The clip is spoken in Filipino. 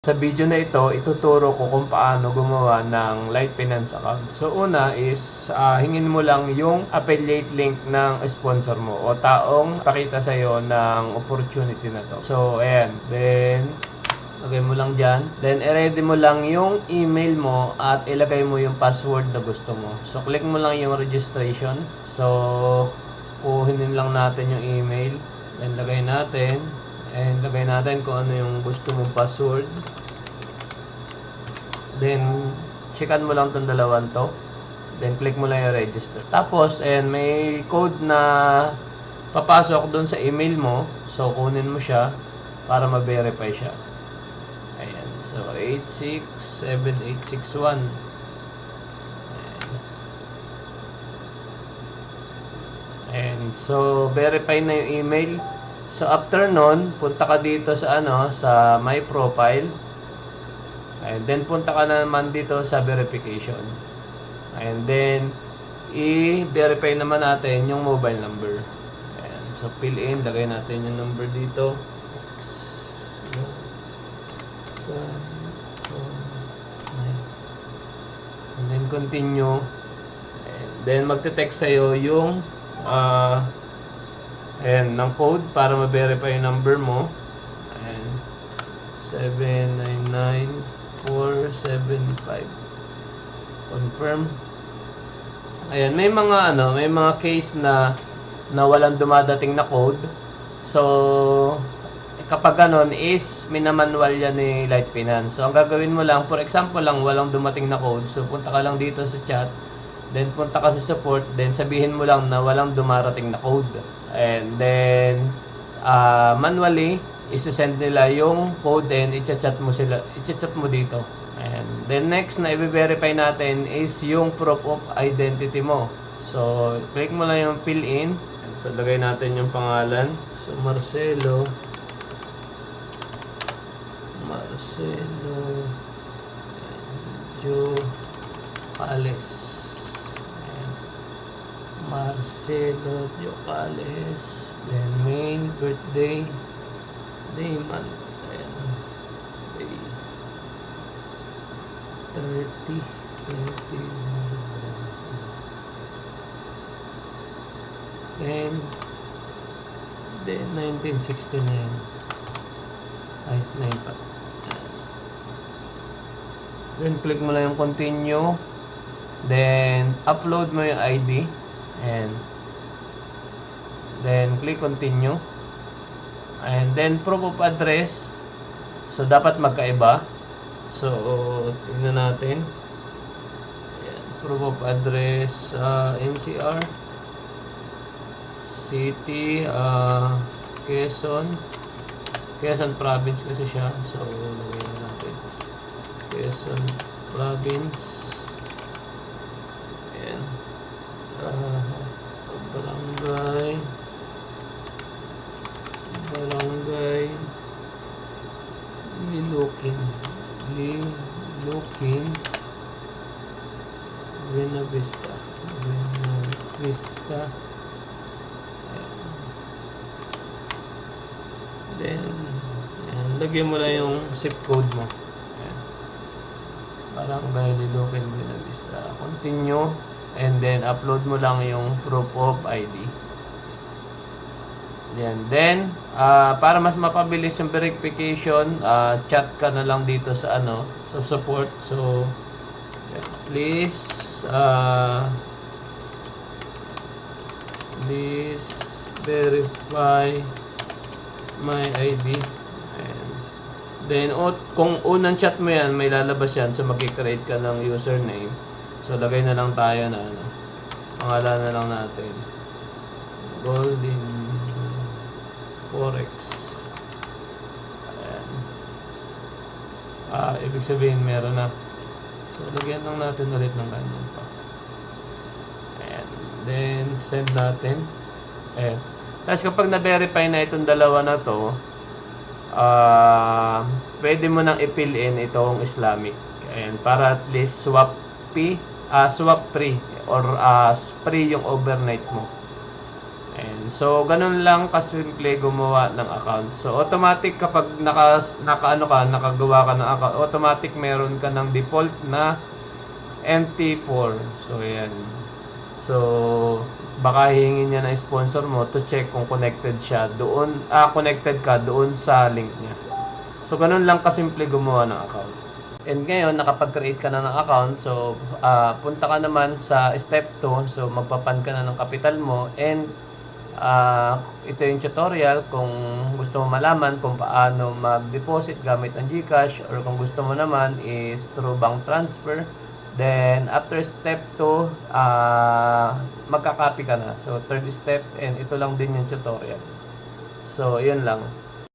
Sa video na ito, ituturo ko kung paano gumawa ng Light Finance account. So una is hingin mo lang yung affiliate link ng sponsor mo o taong pakita sa'yo ng opportunity na to. So ayan, then lagay mo lang dyan. Then i-ready mo lang yung email mo at ilagay mo yung password na gusto mo. So click mo lang yung registration. So kuhinin lang natin yung email. Then lagay natin. And lagay natin kung ano yung gusto mong password. Then, checkan mo lang itong dalawang to. Then, click mo lang yung register. Tapos, and may code na papasok doon sa email mo. So, kunin mo siya para ma-verify siya. Ayan. So, 867861. And so, verify na yung email. So after nun, punta ka dito sa sa my profile. And then punta ka naman dito sa verification. And then i-verify naman natin yung mobile number. And so fill in, lagay natin yung number dito. And then continue. And then magte-text sa'yo yung and ng code para ma-verify yung number mo. And 799475. Confirm. Ayan, may mga case na walang dumadating na code. So kapag ganon is minamanual yan ni Light Finance. So ang gagawin mo lang, for example lang, walang dumating na code. So punta ka lang dito sa chat. Then punta ka sa support, then sabihin mo lang na walang dumarating na code. And then manually i-send nila yung code and i-chat mo dito. And then next na i-verify natin is yung proof of identity mo. So click mo lang yung fill in. And so lagay natin yung pangalan. So Marcelo Jocales. Marcelo Jocales. Then main, birthday, day, month, and day 30. And then 1969. Ay, 9 pa. Then click mo lang yung continue. Then upload mo yung ID. And then click continue. And then proof of address. So dapat magkaiba. So tingnan natin. Ayan, proof of address NCR City Quezon Province kasi siya. So lagyan natin Quezon Province. Ayan. Barangay Lilokin Buena Vista. Then lagyan mo lang yung zip code mo. Ayan. Barangay Lilokin Buena Vista. Continue. And then upload mo lang yung proof of ID. Yan. Then para mas mapabilis yung verification, chat ka na lang dito sa sa support. So please verify my ID. And then kung unang chat mo yan, may lalabas yan. So mag-create ka ng username. So lagay na lang tayo na pangalan na lang natin Golden Forex. Ayan. Ibig sabihin meron na. So lagyan lang natin ulit ng ganyan pa. Ayan. Then send natin. Ayan. Tapos kapag na-verify na itong dalawa na to, pwede mo nang i-fill in itong Islamic. Ayan. Para at least swap free or free yung overnight mo. And So, ganun lang kasimple gumawa ng account. So, automatic kapag nakagawa ka ng account, automatic meron ka ng default na MT4. So, ayan. So, baka hihingin niya ng sponsor mo to check kung connected siya doon, connected ka doon sa link niya. So, ganun lang kasimple gumawa ng account. And ngayon, nakapag-create ka na ng account. So, punta ka naman sa step 2. So, magpapan ka na ng capital mo. And, ito yung tutorial kung gusto mo malaman kung paano mag-deposit gamit ang GCash, or kung gusto mo naman is through bank transfer. Then, after step 2, magka-copy ka na. So, third step, and ito lang din yung tutorial. So, yun lang.